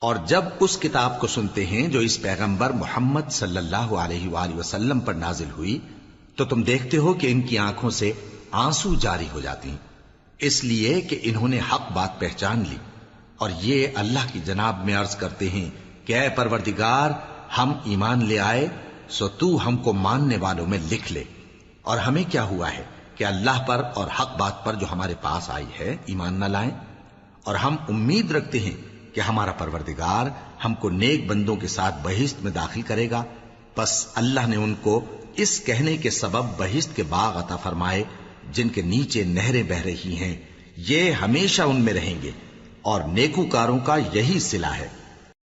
اور جب اس کتاب کو سنتے ہیں جو اس پیغمبر محمد صلی اللہ علیہ وآلہ وسلم پر نازل ہوئی تو تم دیکھتے ہو کہ ان کی آنکھوں سے آنسو جاری ہو جاتی ہیں، اس لیے کہ انہوں نے حق بات پہچان لی، اور یہ اللہ کی جناب میں عرض کرتے ہیں کہ اے پروردگار، ہم ایمان لے آئے سو تو ہم کو ماننے والوں میں لکھ لے، اور ہمیں کیا ہوا ہے کہ اللہ پر اور حق بات پر جو ہمارے پاس آئی ہے ایمان نہ لائیں، اور ہم امید رکھتے ہیں کہ ہمارا پروردگار ہم کو نیک بندوں کے ساتھ بہشت میں داخل کرے گا۔ بس اللہ نے ان کو اس کہنے کے سبب بہشت کے باغ عطا فرمائے جن کے نیچے نہریں بہ رہی ہیں، یہ ہمیشہ ان میں رہیں گے، اور نیکوکاروں کا یہی صلہ ہے۔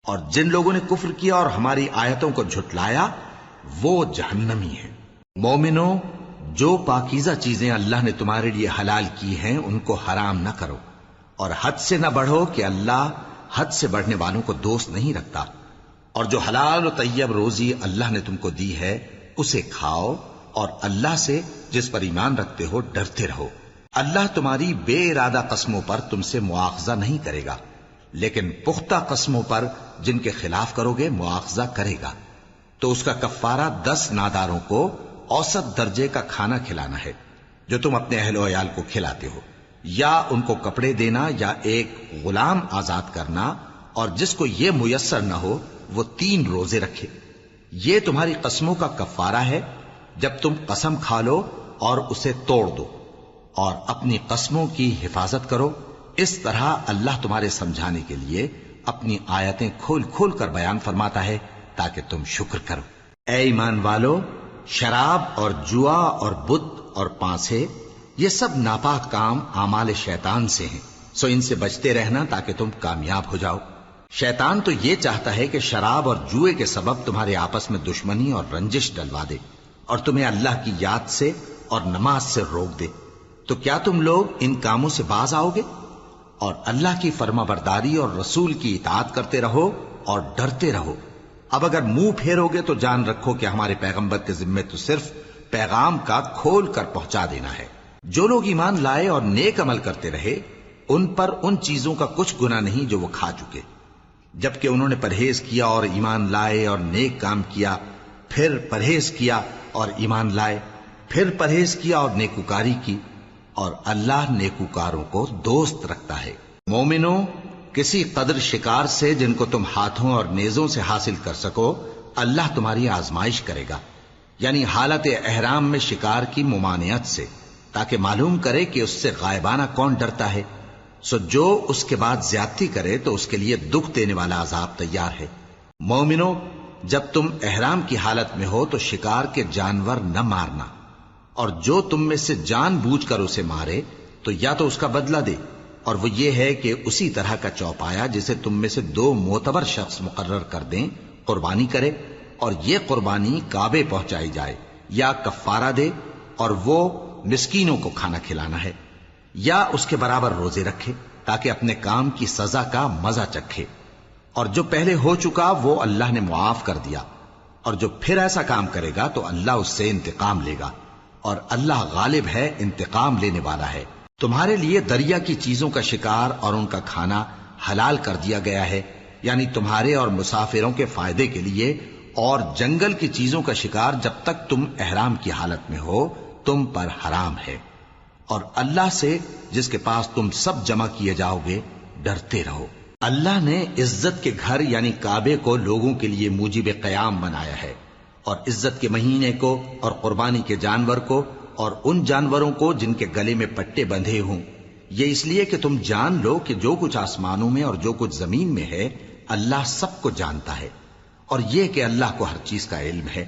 اور جن لوگوں نے کفر کیا اور ہماری آیتوں کو جھٹلایا وہ جہنمی ہیں۔ مومنوں، جو پاکیزہ چیزیں اللہ نے تمہارے لیے حلال کی ہیں ان کو حرام نہ کرو، اور حد سے نہ بڑھو کہ اللہ حد سے بڑھنے والوں کو دوست نہیں رکھتا، اور جو حلال و طیب روزی اللہ نے تم کو دی ہے اسے کھاؤ، اور اللہ سے جس پر ایمان رکھتے ہو ڈرتے رہو۔ اللہ تمہاری بے ارادہ قسموں پر تم سے مواخذہ نہیں کرے گا، لیکن پختہ قسموں پر جن کے خلاف کرو گے مواخذہ کرے گا، تو اس کا کفارہ 10 ناداروں کو اوسط درجے کا کھانا کھلانا ہے جو تم اپنے اہل و عیال کو کھلاتے ہو، یا ان کو کپڑے دینا، یا ایک غلام آزاد کرنا، اور جس کو یہ میسر نہ ہو وہ 3 روزے رکھے۔ یہ تمہاری قسموں کا کفارہ ہے جب تم قسم کھا لو اور اسے توڑ دو، اور اپنی قسموں کی حفاظت کرو۔ اس طرح اللہ تمہارے سمجھانے کے لیے اپنی آیتیں کھول کھول کر بیان فرماتا ہے تاکہ تم شکر کرو۔ اے ایمان والو، شراب اور جوا اور بت اور پانسے، یہ سب ناپاک کام اعمال شیطان سے ہیں، سو ان سے بچتے رہنا تاکہ تم کامیاب ہو جاؤ۔ شیطان تو یہ چاہتا ہے کہ شراب اور جوئے کے سبب تمہارے آپس میں دشمنی اور رنجش ڈلوا دے، اور تمہیں اللہ کی یاد سے اور نماز سے روک دے۔ تو کیا تم لوگ ان کاموں سے باز آؤ گے؟ اور اللہ کی فرما برداری اور رسول کی اطاعت کرتے رہو اور ڈرتے رہو۔ اب اگر منہ پھیرو گے تو جان رکھو کہ ہمارے پیغمبر کے ذمے تو صرف پیغام کا کھول کر پہنچا دینا ہے۔ جو لوگ ایمان لائے اور نیک عمل کرتے رہے ان پر ان چیزوں کا کچھ گناہ نہیں جو وہ کھا چکے، جبکہ انہوں نے پرہیز کیا اور ایمان لائے اور نیک کام کیا، پھر پرہیز کیا اور ایمان لائے، پھر پرہیز کیا اور نیکوکاری کی، اور اللہ نیکوکاروں کو دوست رکھتا ہے۔ مومنوں، کسی قدر شکار سے جن کو تم ہاتھوں اور نیزوں سے حاصل کر سکو اللہ تمہاری آزمائش کرے گا، یعنی حالت احرام میں شکار کی ممانعت سے، تاکہ معلوم کرے کہ اس سے غائبانہ کون ڈرتا ہے، سو جو اس کے بعد زیادتی کرے تو اس کے لیے دکھ دینے والا عذاب تیار ہے۔ مومنوں، جب تم احرام کی حالت میں ہو تو شکار کے جانور نہ مارنا، اور جو تم میں سے جان بوجھ کر اسے مارے تو یا تو اس کا بدلہ دے، اور وہ یہ ہے کہ اسی طرح کا چوپایا جسے تم میں سے 2 معتبر شخص مقرر کر دیں قربانی کرے، اور یہ قربانی کعبے پہنچائی جائے، یا کفارہ دے اور وہ مسکینوں کو کھانا کھلانا ہے، یا اس کے برابر روزے رکھے تاکہ اپنے کام کی سزا کا مزہ چکھے، اور جو پہلے ہو چکا وہ اللہ نے معاف کر دیا، اور جو پھر ایسا کام کرے گا تو اللہ اس سے انتقام لے گا، اور اللہ غالب ہے، انتقام لینے والا ہے۔ تمہارے لیے دریا کی چیزوں کا شکار اور ان کا کھانا حلال کر دیا گیا ہے، یعنی تمہارے اور مسافروں کے فائدے کے لیے، اور جنگل کی چیزوں کا شکار جب تک تم احرام کی حالت میں ہو تم پر حرام ہے، اور اللہ سے جس کے پاس تم سب جمع کیے جاؤ گے ڈرتے رہو۔ اللہ نے عزت کے گھر یعنی کعبے کو لوگوں کے لیے موجب قیام بنایا ہے، اور عزت کے مہینے کو اور قربانی کے جانور کو اور ان جانوروں کو جن کے گلے میں پٹے بندھے ہوں، یہ اس لیے کہ تم جان لو کہ جو کچھ آسمانوں میں اور جو کچھ زمین میں ہے اللہ سب کو جانتا ہے، اور یہ کہ اللہ کو ہر چیز کا علم ہے۔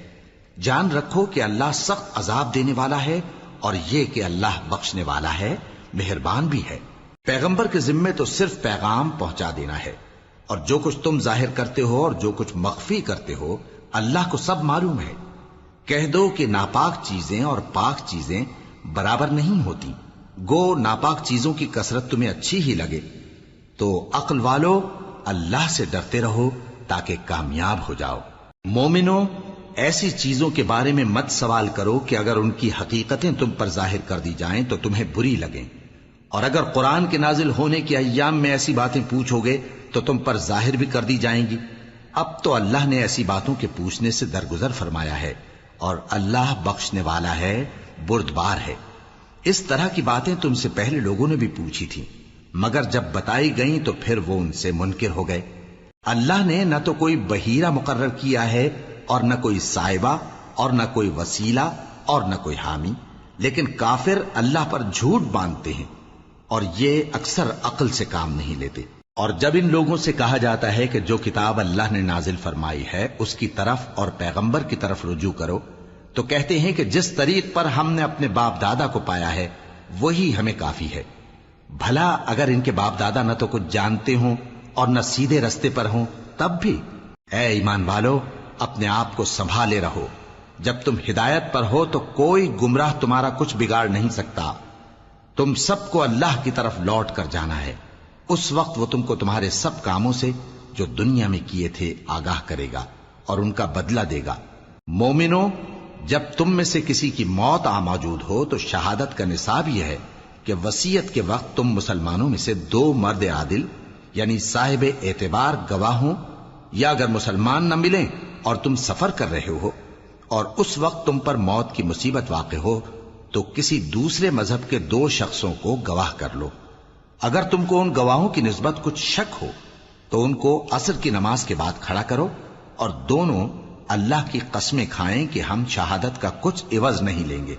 جان رکھو کہ اللہ سخت عذاب دینے والا ہے، اور یہ کہ اللہ بخشنے والا ہے، مہربان بھی ہے۔ پیغمبر کے ذمے تو صرف پیغام پہنچا دینا ہے، اور جو کچھ تم ظاہر کرتے ہو اور جو کچھ مخفی کرتے ہو اللہ کو سب معلوم ہے۔ کہہ دو کہ ناپاک چیزیں اور پاک چیزیں برابر نہیں ہوتی، گو ناپاک چیزوں کی کثرت تمہیں اچھی ہی لگے، تو عقل والو اللہ سے ڈرتے رہو تاکہ کامیاب ہو جاؤ۔ مومنوں، ایسی چیزوں کے بارے میں مت سوال کرو کہ اگر ان کی حقیقتیں تم پر ظاہر کر دی جائیں تو تمہیں بری لگیں، اور اگر قرآن کے نازل ہونے کے ایام میں ایسی باتیں پوچھو گے تو تم پر ظاہر بھی کر دی جائیں گی۔ اب تو اللہ نے ایسی باتوں کے پوچھنے سے درگزر فرمایا ہے، اور اللہ بخشنے والا ہے، بردبار ہے۔ اس طرح کی باتیں تم سے پہلے لوگوں نے بھی پوچھی تھیں، مگر جب بتائی گئیں تو پھر وہ ان سے منکر ہو گئے۔ اللہ نے نہ تو کوئی بحیرہ مقرر کیا ہے، اور نہ کوئی سائبہ، اور نہ کوئی وسیلہ، اور نہ کوئی حامی، لیکن کافر اللہ پر جھوٹ باندھتے ہیں، اور یہ اکثر عقل سے کام نہیں لیتے۔ اور جب ان لوگوں سے کہا جاتا ہے کہ جو کتاب اللہ نے نازل فرمائی ہے اس کی طرف اور پیغمبر کی طرف رجوع کرو، تو کہتے ہیں کہ جس طریق پر ہم نے اپنے باپ دادا کو پایا ہے وہی ہمیں کافی ہے۔ بھلا اگر ان کے باپ دادا نہ تو کچھ جانتے ہوں اور نہ سیدھے رستے پر ہوں تب بھی؟ اے ایمان والو، اپنے آپ کو سنبھالے رہو، جب تم ہدایت پر ہو تو کوئی گمراہ تمہارا کچھ بگاڑ نہیں سکتا۔ تم سب کو اللہ کی طرف لوٹ کر جانا ہے، اس وقت وہ تم کو تمہارے سب کاموں سے جو دنیا میں کیے تھے آگاہ کرے گا اور ان کا بدلہ دے گا۔ مومنو، جب تم میں سے کسی کی موت آ موجود ہو تو شہادت کا نصاب یہ ہے کہ وصیت کے وقت تم مسلمانوں میں سے 2 مرد عادل یعنی صاحب اعتبار گواہ ہوں، یا اگر مسلمان نہ ملیں اور تم سفر کر رہے ہو اور اس وقت تم پر موت کی مصیبت واقع ہو تو کسی دوسرے مذہب کے 2 شخصوں کو گواہ کر لو۔ اگر تم کو ان گواہوں کی نسبت کچھ شک ہو تو ان کو عصر کی نماز کے بعد کھڑا کرو، اور دونوں اللہ کی قسمیں کھائیں کہ ہم شہادت کا کچھ عوض نہیں لیں گے،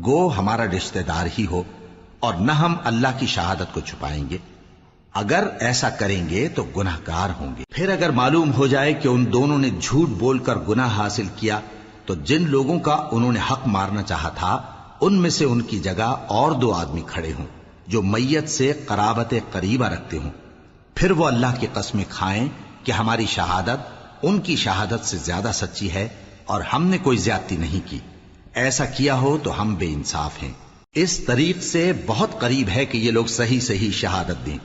گو ہمارا رشتہ دار ہی ہو، اور نہ ہم اللہ کی شہادت کو چھپائیں گے۔ اگر ایسا کریں گے تو گناہ گار ہوں گے۔ پھر اگر معلوم ہو جائے کہ ان دونوں نے جھوٹ بول کر گناہ حاصل کیا تو جن لوگوں کا انہوں نے حق مارنا چاہا تھا ان میں سے ان کی جگہ اور 2 آدمی کھڑے ہوں جو میت سے قرابت قریبہ رکھتے ہوں، پھر وہ اللہ کی قسمیں کھائیں کہ ہماری شہادت ان کی شہادت سے زیادہ سچی ہے اور ہم نے کوئی زیادتی نہیں کی۔ ایسا کیا ہو تو ہم بے انصاف ہیں۔ اس طریق سے بہت قریب ہے کہ یہ لوگ صحیح شہادت دیں،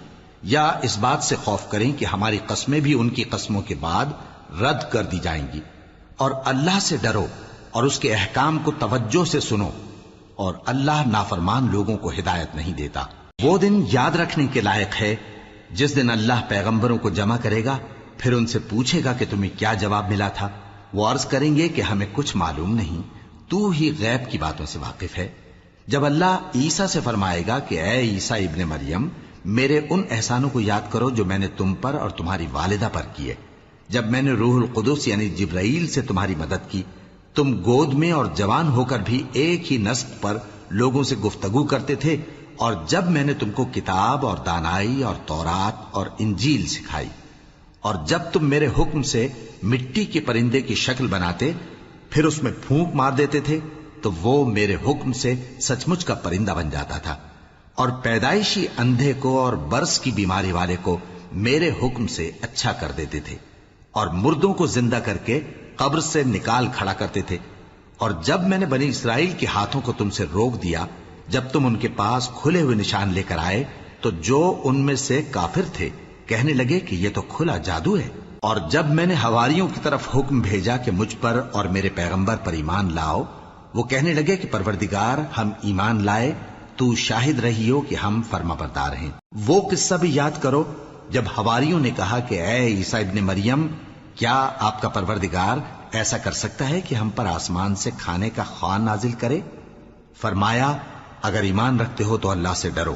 یا اس بات سے خوف کریں کہ ہماری قسمیں بھی ان کی قسموں کے بعد رد کر دی جائیں گی۔ اور اللہ سے ڈرو اور اس کے احکام کو توجہ سے سنو، اور اللہ نافرمان لوگوں کو ہدایت نہیں دیتا۔ وہ دن یاد رکھنے کے لائق ہے جس دن اللہ پیغمبروں کو جمع کرے گا، پھر ان سے پوچھے گا کہ تمہیں کیا جواب ملا تھا۔ وہ عرض کریں گے کہ ہمیں کچھ معلوم نہیں، تو ہی غیب کی باتوں سے واقف ہے۔ جب اللہ عیسیٰ سے فرمائے گا کہ اے عیسیٰ ابن مریم، میرے ان احسانوں کو یاد کرو جو میں نے تم پر اور تمہاری والدہ پر کیے، جب میں نے روح القدس یعنی جبرائیل سے تمہاری مدد کی، تم گود میں اور جوان ہو کر بھی ایک ہی نسق پر لوگوں سے گفتگو کرتے تھے، اور جب میں نے تم کو کتاب اور دانائی اور تورات اور انجیل سکھائی، اور جب تم میرے حکم سے مٹی کے پرندے کی شکل بناتے پھر اس میں پھونک مار دیتے تھے تو وہ میرے حکم سے سچ مچ کا پرندہ بن جاتا تھا، اور پیدائشی اندھے کو اور برس کی بیماری والے کو میرے حکم سے اچھا کر دیتے تھے، اور مردوں کو زندہ کر کے قبر سے نکال کھڑا کرتے تھے۔ اور جب میں نے بنی اسرائیل کے ہاتھوں کو تم سے روک دیا جب تم ان کے پاس کھلے ہوئے نشان لے کر آئے تو جو ان میں سے کافر تھے کہنے لگے کہ یہ تو کھلا جادو ہے۔ اور جب میں نے حواریوں کی طرف حکم بھیجا کہ مجھ پر اور میرے پیغمبر پر ایمان لاؤ، وہ کہنے لگے کہ پروردگار، ہم ایمان لائے، تو شاہد رہی ہو کہ ہم فرما بردار ہیں۔ وہ قصہ بھی یاد کرو جب حواریوں نے کہا کہ اے عیسیٰ ابن مریم، کیا آپ کا پروردگار ایسا کر سکتا ہے کہ ہم پر آسمان سے کھانے کا خوان نازل کرے؟ فرمایا، اگر ایمان رکھتے ہو تو اللہ سے ڈرو۔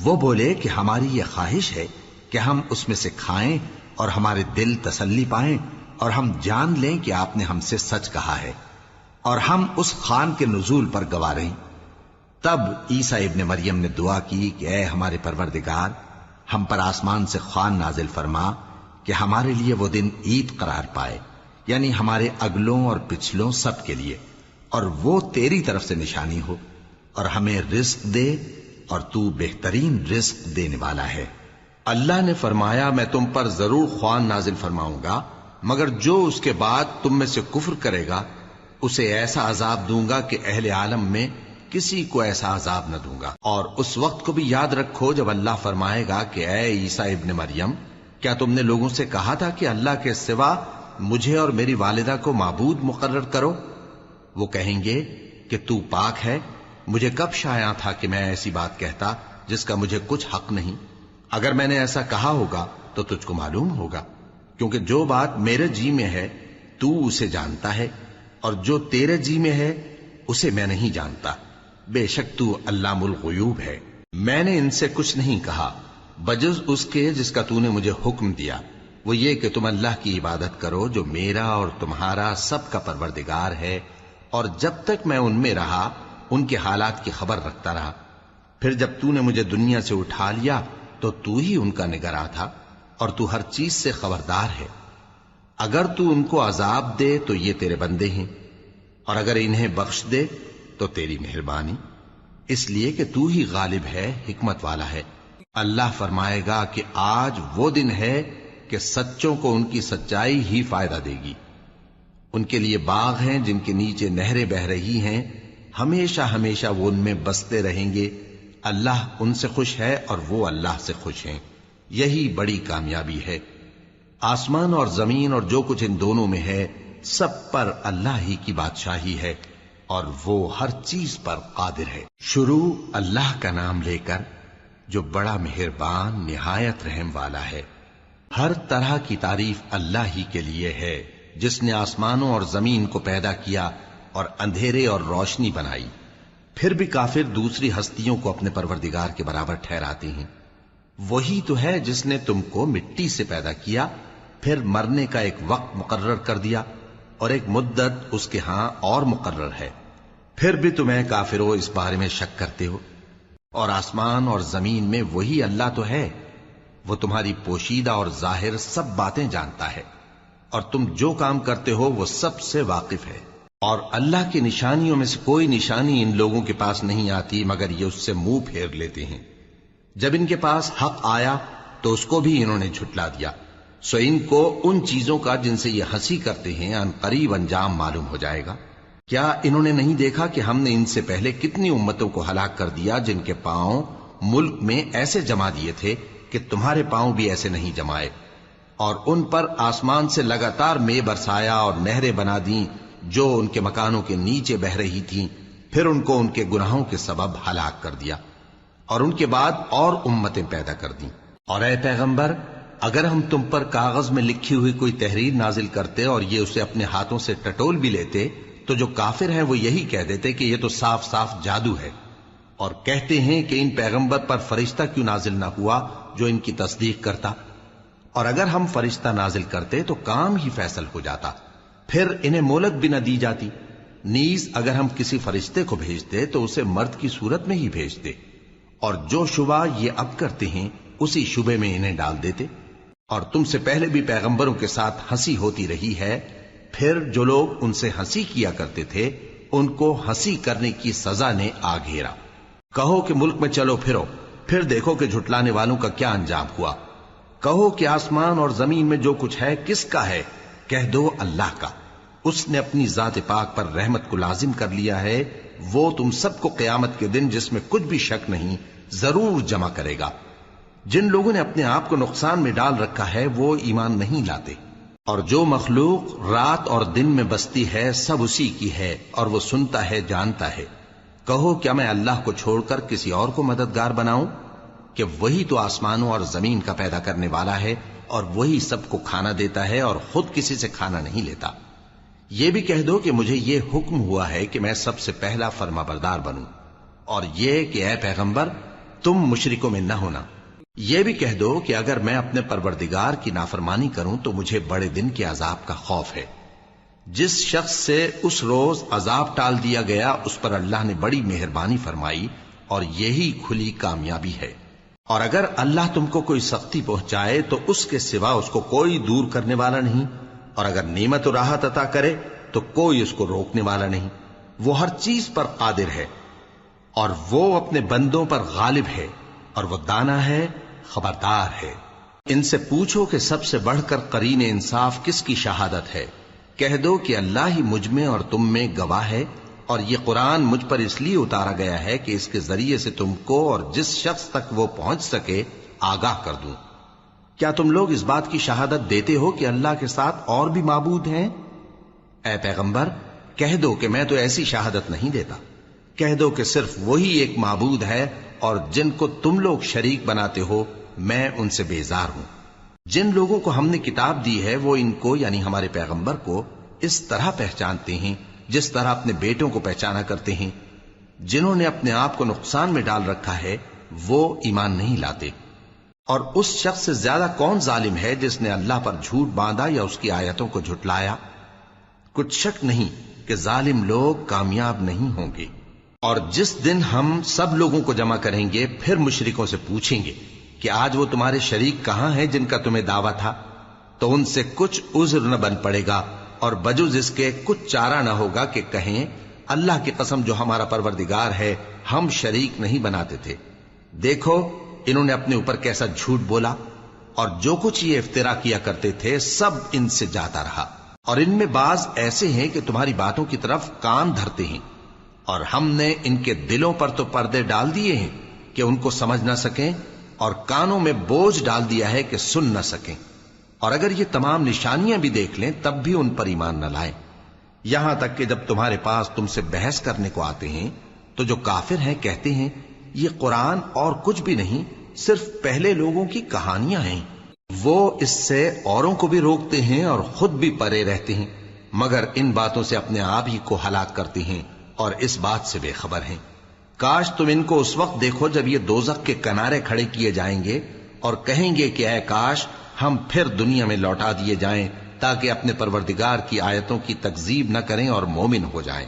وہ بولے کہ ہماری یہ خواہش ہے کہ ہم اس میں سے کھائیں اور ہمارے دل تسلی پائیں اور ہم جان لیں کہ آپ نے ہم سے سچ کہا ہے، اور ہم اس خوان کے نزول پر گواہ رہیں۔ تب عیسیٰ ابن مریم نے دعا کی کہ اے ہمارے پروردگار، ہم پر آسمان سے خوان نازل فرما کہ ہمارے لیے وہ دن عید قرار پائے، یعنی ہمارے اگلوں اور پچھلوں سب کے لیے، اور وہ تیری طرف سے نشانی ہو، اور ہمیں رزق دے، اور تو بہترین رزق دینے والا ہے۔ اللہ نے فرمایا، میں تم پر ضرور خوان نازل فرماؤں گا، مگر جو اس کے بعد تم میں سے کفر کرے گا اسے ایسا عذاب دوں گا کہ اہل عالم میں کسی کو ایسا عذاب نہ دوں گا۔ اور اس وقت کو بھی یاد رکھو جب اللہ فرمائے گا کہ اے عیسیٰ ابن مریم، کیا تم نے لوگوں سے کہا تھا کہ اللہ کے سوا مجھے اور میری والدہ کو معبود مقرر کرو؟ وہ کہیں گے کہ تو پاک ہے، مجھے کب شایع تھا کہ میں ایسی بات کہتا جس کا مجھے کچھ حق نہیں۔ اگر میں نے ایسا کہا ہوگا تو تجھ کو معلوم ہوگا، کیونکہ جو بات میرے جی میں ہے تو اسے جانتا ہے، اور جو تیرے جی میں ہے اسے میں نہیں جانتا۔ بے شک تو علام الغیوب ہے۔ میں نے ان سے کچھ نہیں کہا بجز اس کے جس کا تو نے مجھے حکم دیا، وہ یہ کہ تم اللہ کی عبادت کرو جو میرا اور تمہارا سب کا پروردگار ہے، اور جب تک میں ان میں رہا ان کے حالات کی خبر رکھتا رہا۔ پھر جب تو نے مجھے دنیا سے اٹھا لیا تو تو ہی ان کا نگراں تھا، اور تو ہر چیز سے خبردار ہے۔ اگر تو ان کو عذاب دے تو یہ تیرے بندے ہیں، اور اگر انہیں بخش دے تو تیری مہربانی، اس لیے کہ تو ہی غالب ہے، حکمت والا ہے۔ اللہ فرمائے گا کہ آج وہ دن ہے کہ سچوں کو ان کی سچائی ہی فائدہ دے گی۔ ان کے لیے باغ ہیں جن کے نیچے نہریں بہ رہی ہیں، ہمیشہ ہمیشہ وہ ان میں بستے رہیں گے۔ اللہ ان سے خوش ہے اور وہ اللہ سے خوش ہیں، یہی بڑی کامیابی ہے۔ آسمان اور زمین اور جو کچھ ان دونوں میں ہے سب پر اللہ ہی کی بادشاہی ہے، اور وہ ہر چیز پر قادر ہے۔ شروع اللہ کا نام لے کر جو بڑا مہربان نہایت رحم والا ہے۔ ہر طرح کی تعریف اللہ ہی کے لیے ہے، جس نے آسمانوں اور زمین کو پیدا کیا اور اندھیرے اور روشنی بنائی۔ پھر بھی کافر دوسری ہستیوں کو اپنے پروردگار کے برابر ٹھہراتے ہیں۔ وہی تو ہے جس نے تم کو مٹی سے پیدا کیا، پھر مرنے کا ایک وقت مقرر کر دیا، اور ایک مدت اس کے ہاں اور مقرر ہے۔ پھر بھی تمہیں کافرو اس بارے میں شک کرتے ہو، اور آسمان اور زمین میں وہی اللہ تو ہے، وہ تمہاری پوشیدہ اور ظاہر سب باتیں جانتا ہے، اور تم جو کام کرتے ہو وہ سب سے واقف ہے۔ اور اللہ کی نشانیوں میں سے کوئی نشانی ان لوگوں کے پاس نہیں آتی مگر یہ اس سے منہ پھیر لیتے ہیں۔ جب ان کے پاس حق آیا تو اس کو بھی انہوں نے جھٹلا دیا، سو ان کو ان چیزوں کا جن سے یہ ہنسی کرتے ہیں ان قریب انجام معلوم ہو جائے گا۔ کیا انہوں نے نہیں دیکھا کہ ہم نے ان سے پہلے کتنی امتوں کو ہلاک کر دیا جن کے پاؤں ملک میں ایسے جما دیے تھے کہ تمہارے پاؤں بھی ایسے نہیں جمائے، اور ان پر آسمان سے لگاتار مے برسایا اور نہریں بنا دیں جو ان کے مکانوں کے نیچے بہ رہی تھیں، پھر ان کو ان کے گناہوں کے سبب ہلاک کر دیا، اور ان کے بعد اور امتیں پیدا کر دیں۔ اور اے پیغمبر، اگر ہم تم پر کاغذ میں لکھی ہوئی کوئی تحریر نازل کرتے اور یہ اسے اپنے ہاتھوں سے ٹٹول بھی لیتے تو جو کافر ہیں وہ یہی کہہ دیتے کہ یہ تو صاف صاف جادو ہے، اور کہتے ہیں کہ ان پیغمبر پر فرشتہ کیوں نازل نہ ہوا جو ان کی تصدیق کرتا، اور اگر ہم فرشتہ نازل کرتے تو کام ہی فیصل ہو جاتا، پھر انہیں مہلت بھی نہ دی جاتی۔ نیز اگر ہم کسی فرشتے کو بھیجتے تو اسے مرد کی صورت میں ہی بھیجتے، اور جو شبہ یہ اب کرتے ہیں اسی شبے میں انہیں ڈال دیتے۔ اور تم سے پہلے بھی پیغمبروں کے ساتھ ہنسی ہوتی رہی ہے، پھر جو لوگ ان سے ہنسی کیا کرتے تھے ان کو ہنسی کرنے کی سزا نے آ گھیرا۔ کہو کہ ملک میں چلو پھرو، پھر دیکھو کہ جھٹلانے والوں کا کیا انجام ہوا۔ کہو کہ آسمان اور زمین میں جو کچھ ہے کس کا ہے؟ کہہ دو اللہ کا۔ اس نے اپنی ذات پاک پر رحمت کو لازم کر لیا ہے، وہ تم سب کو قیامت کے دن جس میں کچھ بھی شک نہیں ضرور جمع کرے گا۔ جن لوگوں نے اپنے آپ کو نقصان میں ڈال رکھا ہے وہ ایمان نہیں لاتے، اور جو مخلوق رات اور دن میں بستی ہے سب اسی کی ہے، اور وہ سنتا ہے جانتا ہے۔ کہو کیا میں اللہ کو چھوڑ کر کسی اور کو مددگار بناؤں کہ وہی تو آسمانوں اور زمین کا پیدا کرنے والا ہے، اور وہی سب کو کھانا دیتا ہے اور خود کسی سے کھانا نہیں لیتا۔ یہ بھی کہہ دو کہ مجھے یہ حکم ہوا ہے کہ میں سب سے پہلا فرما بردار بنوں، اور یہ کہ اے پیغمبر تم مشرکوں میں نہ ہونا۔ یہ بھی کہہ دو کہ اگر میں اپنے پروردگار کی نافرمانی کروں تو مجھے بڑے دن کے عذاب کا خوف ہے۔ جس شخص سے اس روز عذاب ٹال دیا گیا اس پر اللہ نے بڑی مہربانی فرمائی، اور یہی کھلی کامیابی ہے۔ اور اگر اللہ تم کو کوئی سختی پہنچائے تو اس کے سوا اس کو کوئی دور کرنے والا نہیں، اور اگر نعمت و راحت عطا کرے تو کوئی اس کو روکنے والا نہیں۔ وہ ہر چیز پر قادر ہے، اور وہ اپنے بندوں پر غالب ہے، اور وہ دانا ہے، خبردار ہے۔ ان سے پوچھو کہ سب سے بڑھ کر قرین انصاف کس کی شہادت ہے؟ کہہ دو کہ اللہ ہی مجھ میں اور تم میں گواہ ہے، اور یہ قرآن مجھ پر اس لیے اتارا گیا ہے کہ اس کے ذریعے سے تم کو اور جس شخص تک وہ پہنچ سکے آگاہ کر دوں۔ کیا تم لوگ اس بات کی شہادت دیتے ہو کہ اللہ کے ساتھ اور بھی معبود ہیں؟ اے پیغمبر کہہ دو کہ میں تو ایسی شہادت نہیں دیتا۔ کہہ دو کہ صرف وہی ایک معبود ہے، اور جن کو تم لوگ شریک بناتے ہو میں ان سے بیزار ہوں۔ جن لوگوں کو ہم نے کتاب دی ہے وہ ان کو یعنی ہمارے پیغمبر کو اس طرح پہچانتے ہیں جس طرح اپنے بیٹوں کو پہچانا کرتے ہیں. جنہوں نے اپنے آپ کو نقصان میں ڈال رکھا ہے وہ ایمان نہیں لاتے. اور اس شخص سے زیادہ کون ظالم ہے جس نے اللہ پر جھوٹ باندھا یا اس کی آیتوں کو جھٹلایا؟ کچھ شک نہیں کہ ظالم لوگ کامیاب نہیں ہوں گے. اور جس دن ہم سب لوگوں کو جمع کریں گے پھر مشرکوں سے پوچھیں گے کہ آج وہ تمہارے شریک کہاں ہیں جن کا تمہیں دعویٰ تھا؟ تو ان سے کچھ عذر نہ بن پڑے گا اور بجز اس کے کچھ چارہ نہ ہوگا کہ کہیں اللہ کی قسم جو ہمارا پروردگار ہے ہم شریک نہیں بناتے تھے. دیکھو انہوں نے اپنے اوپر کیسا جھوٹ بولا اور جو کچھ یہ افترا کیا کرتے تھے سب ان سے جاتا رہا. اور ان میں بعض ایسے ہیں کہ تمہاری باتوں کی طرف کان دھرتے ہیں اور ہم نے ان کے دلوں پر تو پردے ڈال دیے ہیں کہ ان کو سمجھ نہ سکیں اور کانوں میں بوجھ ڈال دیا ہے کہ سن نہ سکیں. اور اگر یہ تمام نشانیاں بھی دیکھ لیں تب بھی ان پر ایمان نہ لائیں. یہاں تک کہ جب تمہارے پاس تم سے بحث کرنے کو آتے ہیں تو جو کافر ہیں کہتے ہیں یہ قرآن اور کچھ بھی نہیں صرف پہلے لوگوں کی کہانیاں ہیں. وہ اس سے اوروں کو بھی روکتے ہیں اور خود بھی پرے رہتے ہیں مگر ان باتوں سے اپنے آپ ہی کو ہلاک کرتے ہیں اور اس بات سے بے خبر ہیں. کاش تم ان کو اس وقت دیکھو جب یہ دوزخ کے کنارے کھڑے کیے جائیں گے اور کہیں گے کہ اے کاش ہم پھر دنیا میں لوٹا دیے جائیں تاکہ اپنے پروردگار کی آیتوں کی تکذیب نہ کریں اور مومن ہو جائیں.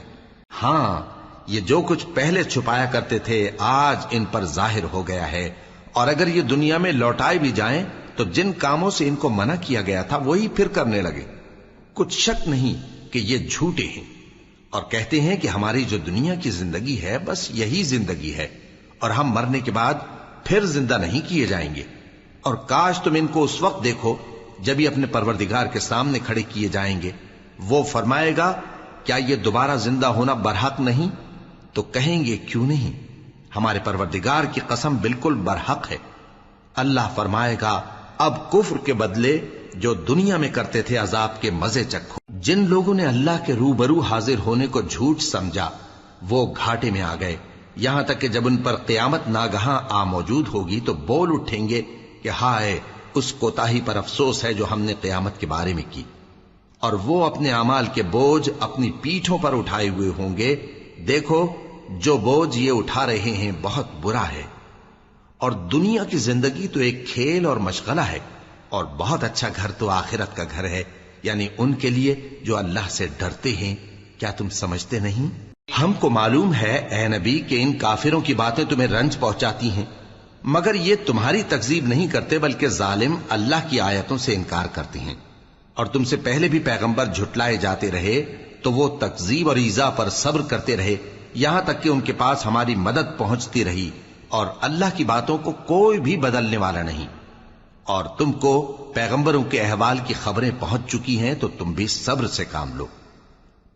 ہاں یہ جو کچھ پہلے چھپایا کرتے تھے آج ان پر ظاہر ہو گیا ہے. اور اگر یہ دنیا میں لوٹائے بھی جائیں تو جن کاموں سے ان کو منع کیا گیا تھا وہی پھر کرنے لگے. کچھ شک نہیں کہ یہ جھوٹے ہیں اور کہتے ہیں کہ ہماری جو دنیا کی زندگی ہے بس یہی زندگی ہے اور ہم مرنے کے بعد پھر زندہ نہیں کیے جائیں گے. اور کاش تم ان کو اس وقت دیکھو جب یہ اپنے پروردگار کے سامنے کھڑے کیے جائیں گے. وہ فرمائے گا کیا یہ دوبارہ زندہ ہونا برحق نہیں؟ تو کہیں گے کیوں نہیں، ہمارے پروردگار کی قسم بالکل برحق ہے. اللہ فرمائے گا اب کفر کے بدلے جو دنیا میں کرتے تھے عذاب کے مزے چکھو. جن لوگوں نے اللہ کے روبرو حاضر ہونے کو جھوٹ سمجھا وہ گھاٹے میں آ گئے، یہاں تک کہ جب ان پر قیامت ناگہاں آ موجود ہوگی تو بول اٹھیں گے کہ ہائے اس کوتاہی پر افسوس ہے جو ہم نے قیامت کے بارے میں کی. اور وہ اپنے اعمال کے بوجھ اپنی پیٹھوں پر اٹھائے ہوئے ہوں گے. دیکھو جو بوجھ یہ اٹھا رہے ہیں بہت برا ہے. اور دنیا کی زندگی تو ایک کھیل اور مشغلہ ہے اور بہت اچھا گھر تو آخرت کا گھر ہے، یعنی ان کے لیے جو اللہ سے ڈرتے ہیں. کیا تم سمجھتے نہیں؟ ہم کو معلوم ہے اے نبی کہ ان کافروں کی باتیں تمہیں رنج پہنچاتی ہیں مگر یہ تمہاری تکذیب نہیں کرتے بلکہ ظالم اللہ کی آیتوں سے انکار کرتے ہیں. اور تم سے پہلے بھی پیغمبر جھٹلائے جاتے رہے تو وہ تکذیب اور ایذا پر صبر کرتے رہے یہاں تک کہ ان کے پاس ہماری مدد پہنچتی رہی اور اللہ کی باتوں کو کوئی بھی بدلنے والا نہیں. اور تم کو پیغمبروں کے احوال کی خبریں پہنچ چکی ہیں تو تم بھی صبر سے کام لو.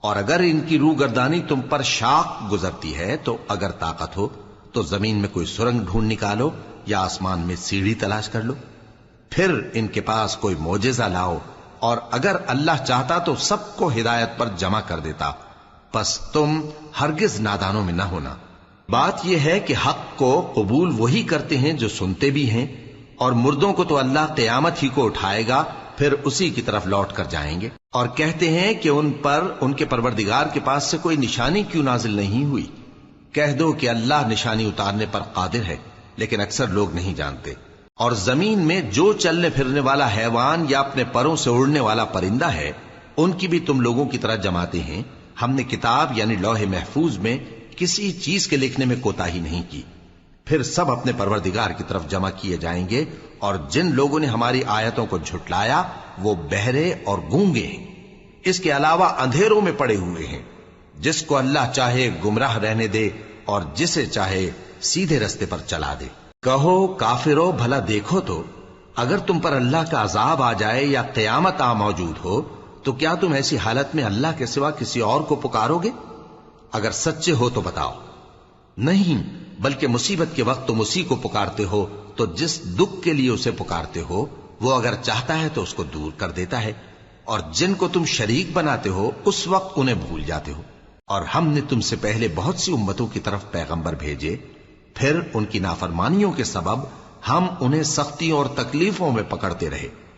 اور اگر ان کی روگردانی تم پر شاق گزرتی ہے تو اگر طاقت ہو تو زمین میں کوئی سرنگ ڈھونڈ نکالو یا آسمان میں سیڑھی تلاش کر لو، پھر ان کے پاس کوئی معجزہ لاؤ. اور اگر اللہ چاہتا تو سب کو ہدایت پر جمع کر دیتا، پس تم ہرگز نادانوں میں نہ ہونا. بات یہ ہے کہ حق کو قبول وہی کرتے ہیں جو سنتے بھی ہیں، اور مردوں کو تو اللہ قیامت ہی کو اٹھائے گا پھر اسی کی طرف لوٹ کر جائیں گے. اور کہتے ہیں کہ ان پر ان کے پروردگار کے پاس سے کوئی نشانی کیوں نازل نہیں ہوئی؟ کہہ دو کہ اللہ نشانی اتارنے پر قادر ہے لیکن اکثر لوگ نہیں جانتے. اور زمین میں جو چلنے پھرنے والا حیوان یا اپنے پروں سے اڑنے والا پرندہ ہے ان کی بھی تم لوگوں کی طرح جماتے ہیں. ہم نے کتاب یعنی لوح محفوظ میں کسی چیز کے لکھنے میں کوتاہی نہیں کی. پھر سب اپنے پروردگار کی طرف جمع کیے جائیں گے. اور جن لوگوں نے ہماری آیتوں کو جھٹلایا وہ بہرے اور گونگے ہیں، اس کے علاوہ اندھیروں میں پڑے ہوئے ہیں. جس کو اللہ چاہے گمراہ رہنے دے اور جسے چاہے سیدھے رستے پر چلا دے. کہو کافرو بھلا دیکھو تو اگر تم پر اللہ کا عذاب آ جائے یا قیامت آ موجود ہو تو کیا تم ایسی حالت میں اللہ کے سوا کسی اور کو پکارو گے؟ اگر سچے ہو تو بتاؤ. نہیں، بلکہ مصیبت کے وقت تم اسی کو پکارتے ہو تو جس دکھ کے لیے اسے پکارتے ہو وہ اگر چاہتا ہے تو اس کو دور کر دیتا ہے. اور جن کو تم شریک بناتے ہو اس وقت انہیں بھول جاتے ہو. اور ہم نے تم سے پہلے بہت سی امتوں کی طرف پیغمبر بھیجے، پھر ان کی نافرمانیوں کے سبب ہم انہیں سختیوں اور تکلیفوں میں پکڑتے رہے.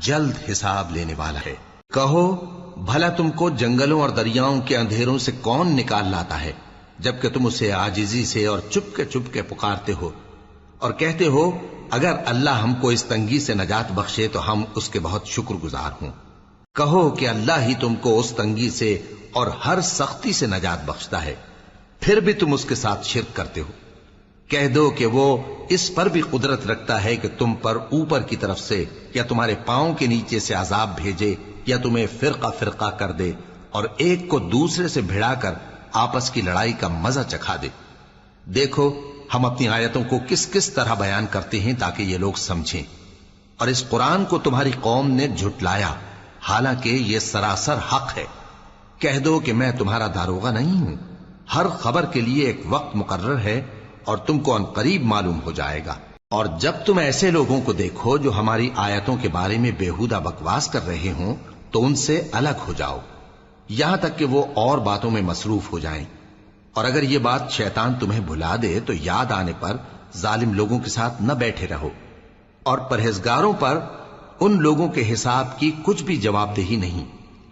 جلد حساب لینے والا ہے۔ کہو بھلا تم کو جنگلوں اور دریاؤں کے اندھیروں سے کون نکال لاتا ہے، جبکہ تم اسے عاجزی سے اور چپ کے پکارتے ہو اور کہتے ہو اگر اللہ ہم کو اس تنگی سے نجات بخشے تو ہم اس کے بہت شکر گزار ہوں۔ کہو کہ اللہ ہی تم کو اس تنگی سے اور ہر سختی سے نجات بخشتا ہے، پھر بھی تم اس کے ساتھ شرک کرتے ہو۔ کہہ دو کہ وہ اس پر بھی قدرت رکھتا ہے کہ تم پر اوپر کی طرف سے یا تمہارے پاؤں کے نیچے سے عذاب بھیجے یا تمہیں فرقہ فرقہ کر دے اور ایک کو دوسرے سے بھڑا کر آپس کی لڑائی کا مزہ چکھا دے۔ دیکھو ہم اپنی آیتوں کو کس کس طرح بیان کرتے ہیں تاکہ یہ لوگ سمجھیں، اور اس قرآن کو تمہاری قوم نے جھٹلایا حالانکہ یہ سراسر حق ہے۔ کہہ دو کہ میں تمہارا داروغہ نہیں ہوں، ہر خبر کے لیے ایک وقت مقرر ہے اور تم کو ان قریب معلوم ہو جائے گا۔ اور جب تم ایسے لوگوں کو دیکھو جو ہماری آیتوں کے بارے میں بےہودہ بکواس کر رہے ہوں تو ان سے الگ ہو جاؤ یہاں تک کہ وہ اور باتوں میں مصروف ہو جائیں، اور اگر یہ بات شیطان تمہیں بھلا دے تو یاد آنے پر ظالم لوگوں کے ساتھ نہ بیٹھے رہو، اور پرہیزگاروں پر ان لوگوں کے حساب کی کچھ بھی جواب دہی نہیں،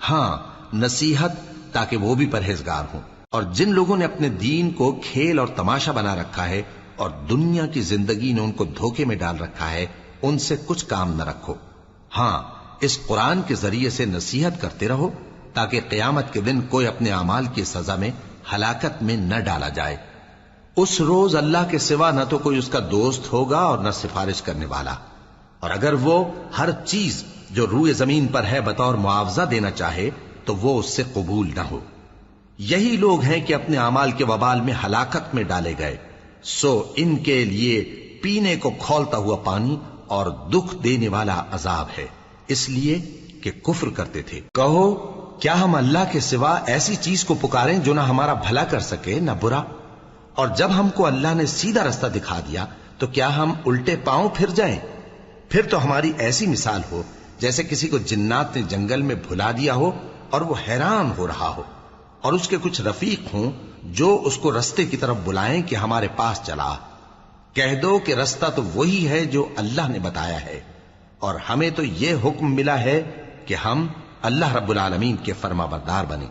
ہاں نصیحت تاکہ وہ بھی پرہیزگار ہوں۔ اور جن لوگوں نے اپنے دین کو کھیل اور تماشا بنا رکھا ہے اور دنیا کی زندگی نے ان کو دھوکے میں ڈال رکھا ہے، ان سے کچھ کام نہ رکھو، ہاں اس قرآن کے ذریعے سے نصیحت کرتے رہو تاکہ قیامت کے دن کوئی اپنے اعمال کی سزا میں ہلاکت میں نہ ڈالا جائے۔ اس روز اللہ کے سوا نہ تو کوئی اس کا دوست ہوگا اور نہ سفارش کرنے والا، اور اگر وہ ہر چیز جو روئے زمین پر ہے بطور معاوضہ دینا چاہے تو وہ اس سے قبول نہ ہو۔ یہی لوگ ہیں کہ اپنے اعمال کے وبال میں ہلاکت میں ڈالے گئے، سو ان کے لیے پینے کو کھولتا ہوا پانی اور دکھ دینے والا عذاب ہے، اس لیے کہ کفر کرتے تھے۔ کہو کیا ہم اللہ کے سوا ایسی چیز کو پکاریں جو نہ ہمارا بھلا کر سکے نہ برا؟ اور جب ہم کو اللہ نے سیدھا رستہ دکھا دیا تو کیا ہم الٹے پاؤں پھر جائیں؟ پھر تو ہماری ایسی مثال ہو جیسے کسی کو جنات نے جنگل میں بھلا دیا ہو اور وہ حیران ہو رہا ہو، اور اس کے کچھ رفیق ہوں جو اس کو رستے کی طرف بلائیں کہ ہمارے پاس چلا۔ کہہ دو کہ رستہ تو وہی ہے جو اللہ نے بتایا ہے، اور ہمیں تو یہ حکم ملا ہے کہ ہم اللہ رب العالمین کے فرما بردار بنیں،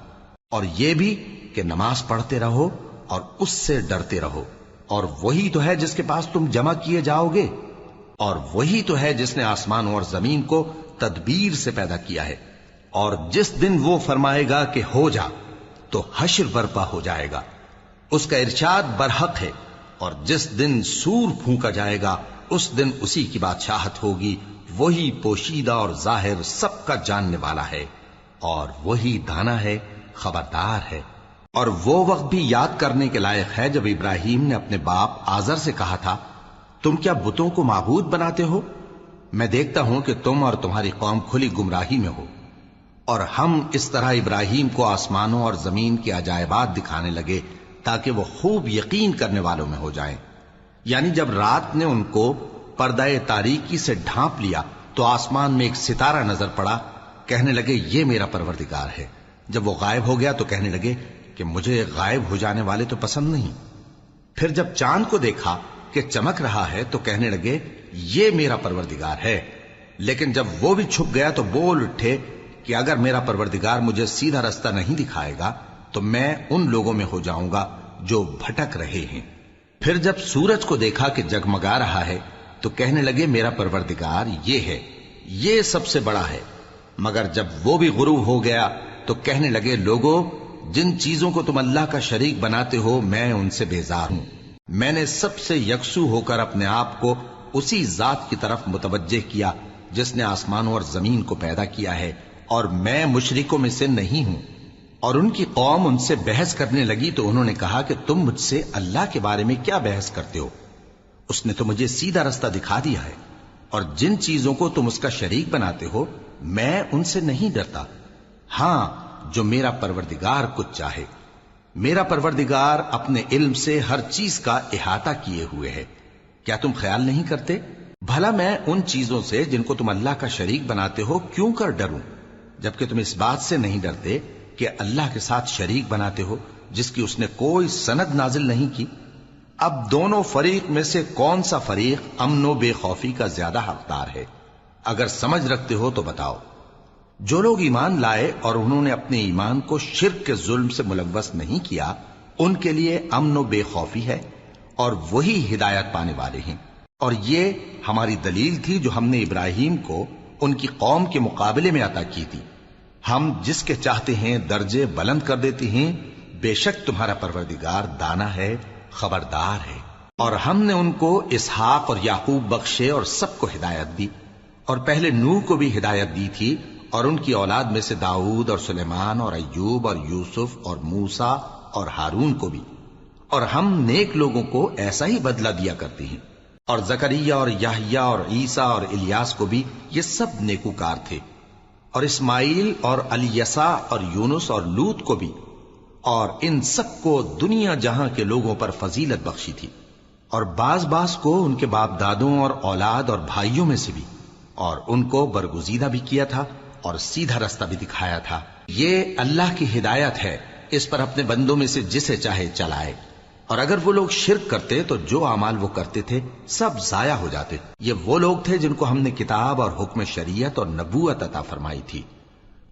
اور یہ بھی کہ نماز پڑھتے رہو اور اس سے ڈرتے رہو، اور وہی تو ہے جس کے پاس تم جمع کیے جاؤ گے، اور وہی تو ہے جس نے آسمانوں اور زمین کو تدبیر سے پیدا کیا ہے، اور جس دن وہ فرمائے گا کہ ہو جا تو حشر برپا ہو جائے گا، اس کا ارشاد برحق ہے، اور جس دن سور پھونکا جائے گا اس دن اسی کی بادشاہت ہوگی، وہی پوشیدہ اور ظاہر سب کا جاننے والا ہے، اور وہی دانا ہے خبردار ہے۔ اور وہ وقت بھی یاد کرنے کے لائق ہے جب ابراہیم نے اپنے باپ آزر سے کہا تھا تم کیا بتوں کو معبود بناتے ہو؟ میں دیکھتا ہوں کہ تم اور تمہاری قوم کھلی گمراہی میں ہو۔ اور ہم اس طرح ابراہیم کو آسمانوں اور زمین کے عجائبات دکھانے لگے تاکہ وہ خوب یقین کرنے والوں میں ہو جائیں۔ یعنی جب رات نے ان کو پردہ تاریکی سے ڈھانپ لیا تو آسمان میں ایک ستارہ نظر پڑا، کہنے لگے یہ میرا پروردگار ہے۔ جب وہ غائب ہو گیا تو کہنے لگے کہ مجھے غائب ہو جانے والے تو پسند نہیں۔ پھر جب چاند کو دیکھا کہ چمک رہا ہے تو کہنے لگے یہ میرا پروردگار ہے۔ لیکن جب وہ بھی چھپ گیا تو بول اٹھے کہ اگر میرا پروردگار مجھے سیدھا رستہ نہیں دکھائے گا تو میں ان لوگوں میں ہو جاؤں گا جو بھٹک رہے ہیں۔ پھر جب سورج کو دیکھا کہ جگمگا رہا ہے تو کہنے لگے میرا پروردگار یہ ہے، یہ سب سے بڑا ہے۔ مگر جب وہ بھی غروب ہو گیا تو کہنے لگے لوگو جن چیزوں کو تم اللہ کا شریک بناتے ہو میں ان سے بیزار ہوں۔ میں نے سب سے یکسو ہو کر اپنے آپ کو اسی ذات کی طرف متوجہ کیا جس نے آسمانوں اور زمین کو پیدا کیا ہے، اور میں مشرکوں میں سے نہیں ہوں۔ اور ان کی قوم ان سے بحث کرنے لگی تو انہوں نے کہا کہ تم مجھ سے اللہ کے بارے میں کیا بحث کرتے ہو؟ اس نے تو مجھے سیدھا رستہ دکھا دیا ہے، اور جن چیزوں کو تم اس کا شریک بناتے ہو میں ان سے نہیں ڈرتا، ہاں جو میرا پروردگار کچھ چاہے۔ میرا پروردگار اپنے علم سے ہر چیز کا احاطہ کیے ہوئے ہے۔ کیا تم خیال نہیں کرتے؟ بھلا میں ان چیزوں سے جن کو تم اللہ کا شریک بناتے ہو کیوں کر ڈروں، جبکہ تم اس بات سے نہیں ڈرتے کہ اللہ کے ساتھ شریک بناتے ہو جس کی اس نے کوئی سند نازل نہیں کی۔ اب دونوں فریق میں سے کون سا فریق امن و بے خوفی کا زیادہ حقدار ہے؟ اگر سمجھ رکھتے ہو تو بتاؤ۔ جو لوگ ایمان لائے اور انہوں نے اپنے ایمان کو شرک کے ظلم سے ملوث نہیں کیا، ان کے لیے امن و بے خوفی ہے، اور وہی ہدایت پانے والے ہیں۔ اور یہ ہماری دلیل تھی جو ہم نے ابراہیم کو ان کی قوم کے مقابلے میں عطا کی تھی۔ ہم جس کے چاہتے ہیں درجے بلند کر دیتے ہیں، بے شک تمہارا پروردگار دانا ہے، خبردار ہے۔ اور ہم نے ان کو اسحاق اور یعقوب بخشے اور سب کو ہدایت دی، اور پہلے نوح کو بھی ہدایت دی تھی، اور ان کی اولاد میں سے داؤد اور سلیمان اور ایوب اور یوسف اور موسیٰ اور ہارون کو بھی۔ اور ہم نیک لوگوں کو ایسا ہی بدلہ دیا کرتے ہیں۔ اور زکریا اور یحییٰ اور عیسیٰ اور الیاس کو بھی، یہ سب نیکوکار تھے۔ اور اسماعیل اور الیسع اور یونس اور لوط کو بھی، اور ان سب کو دنیا جہاں کے لوگوں پر فضیلت بخشی تھی، اور بعض کو ان کے باپ دادوں اور اولاد اور بھائیوں میں سے بھی، اور ان کو برگزیدہ بھی کیا تھا اور سیدھا رستہ بھی دکھایا تھا۔ یہ اللہ کی ہدایت ہے، اس پر اپنے بندوں میں سے جسے چاہے چلائے۔ اور اگر وہ لوگ شرک کرتے تو جو اعمال وہ کرتے تھے سب ضائع ہو جاتے۔ یہ وہ لوگ تھے جن کو ہم نے کتاب اور حکم شریعت اور نبوت عطا فرمائی تھی۔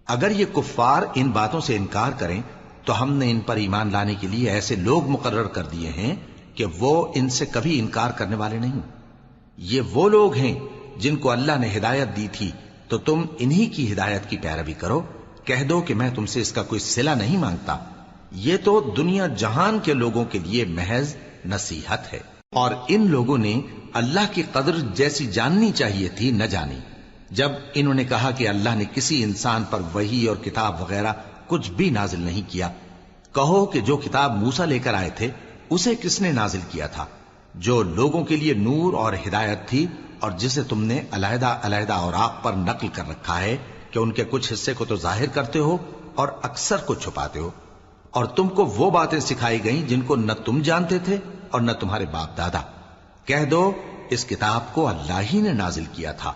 اگر یہ کفار ان باتوں سے انکار کریں تو ہم نے ان پر ایمان لانے کے لیے ایسے لوگ مقرر کر دیے ہیں کہ وہ ان سے کبھی انکار کرنے والے نہیں۔ یہ وہ لوگ ہیں جن کو اللہ نے ہدایت دی تھی، تو تم انہی کی ہدایت کی پیروی کرو۔ کہہ دو کہ میں تم سے اس کا کوئی صلہ نہیں مانگتا، یہ تو دنیا جہان کے لوگوں کے لیے محض نصیحت ہے۔ اور ان لوگوں نے اللہ کی قدر جیسی جاننی چاہیے تھی نہ جانی، جب انہوں نے کہا کہ اللہ نے کسی انسان پر وحی اور کتاب وغیرہ کچھ بھی نازل نہیں کیا۔ کہو کہ جو کتاب موسیٰ لے کر آئے تھے اسے کس نے نازل کیا تھا، جو لوگوں کے لیے نور اور ہدایت تھی، اور جسے تم نے علیحدہ علیحدہ اوراق پر نقل کر رکھا ہے کہ ان کے کچھ حصے کو تو ظاہر کرتے ہو اور اکثر کو چھپاتے ہو۔ اور تم کو وہ باتیں سکھائی گئیں جن کو نہ تم جانتے تھے اور نہ تمہارے باپ دادا۔ کہہ دو اس کتاب کو اللہ ہی نے نازل کیا تھا،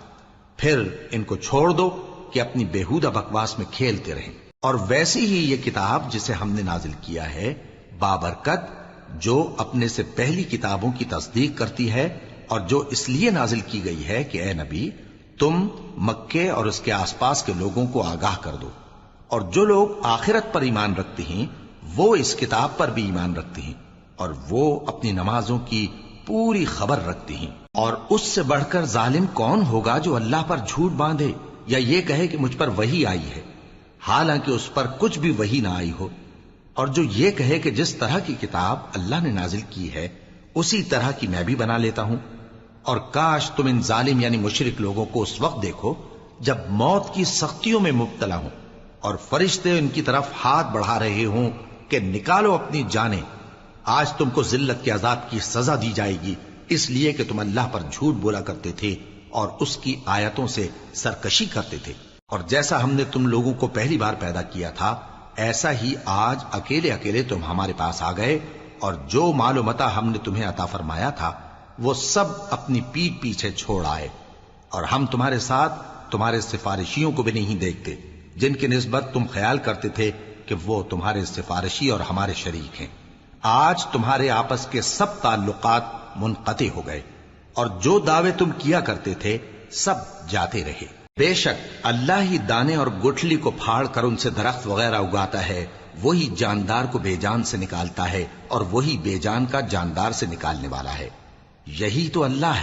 پھر ان کو چھوڑ دو کہ اپنی بیہودہ بکواس میں کھیلتے رہیں۔ اور ویسی ہی یہ کتاب جسے ہم نے نازل کیا ہے بابرکت، جو اپنے سے پہلی کتابوں کی تصدیق کرتی ہے، اور جو اس لیے نازل کی گئی ہے کہ اے نبی تم مکے اور اس کے آس پاس کے لوگوں کو آگاہ کر دو۔ اور جو لوگ آخرت پر ایمان رکھتے ہیں وہ اس کتاب پر بھی ایمان رکھتے ہیں، اور وہ اپنی نمازوں کی پوری خبر رکھتے ہیں۔ اور اس سے بڑھ کر ظالم کون ہوگا جو اللہ پر جھوٹ باندھے یا یہ کہے کہ مجھ پر وحی آئی ہے، حالانکہ اس پر کچھ بھی وحی نہ آئی ہو، اور جو یہ کہے کہ جس طرح کی کتاب اللہ نے نازل کی ہے اسی طرح کی میں بھی بنا لیتا ہوں۔ اور کاش تم ان ظالم یعنی مشرک لوگوں کو اس وقت دیکھو جب موت کی سختیوں میں مبتلا ہوں، اور فرشتے ان کی طرف ہاتھ بڑھا رہے ہوں کہ نکالو اپنی جانیں، آج تم کو ذلت کے عذاب کی سزا دی جائے گی، اس لیے کہ تم اللہ پر جھوٹ بولا کرتے تھے اور اس کی آیتوں سے سرکشی کرتے تھے۔ اور جیسا ہم نے تم لوگوں کو پہلی بار پیدا کیا تھا ایسا ہی آج اکیلے اکیلے تم ہمارے پاس آ گئے، اور جو مال و متاع ہم نے تمہیں عطا فرمایا تھا وہ سب اپنی پیٹھ پیچھے چھوڑ آئے، اور ہم تمہارے ساتھ تمہارے سفارشیوں کو بھی نہیں دیکھتے جن کی نسبت تم خیال کرتے تھے کہ وہ تمہارے سفارشی اور ہمارے شریک ہیں۔ آج تمہارے آپس کے سب تعلقات منقطع ہو گئے، اور جو دعوے تم کیا کرتے تھے سب جاتے رہے۔ بے شک اللہ ہی دانے اور گٹھلی کو پھاڑ کر ان سے درخت وغیرہ اگاتا ہے، وہی جاندار کو بے جان سے نکالتا ہے، اور وہی بے جان کا جاندار سے نکالنے والا ہے۔ یہی تو اللہ ہے۔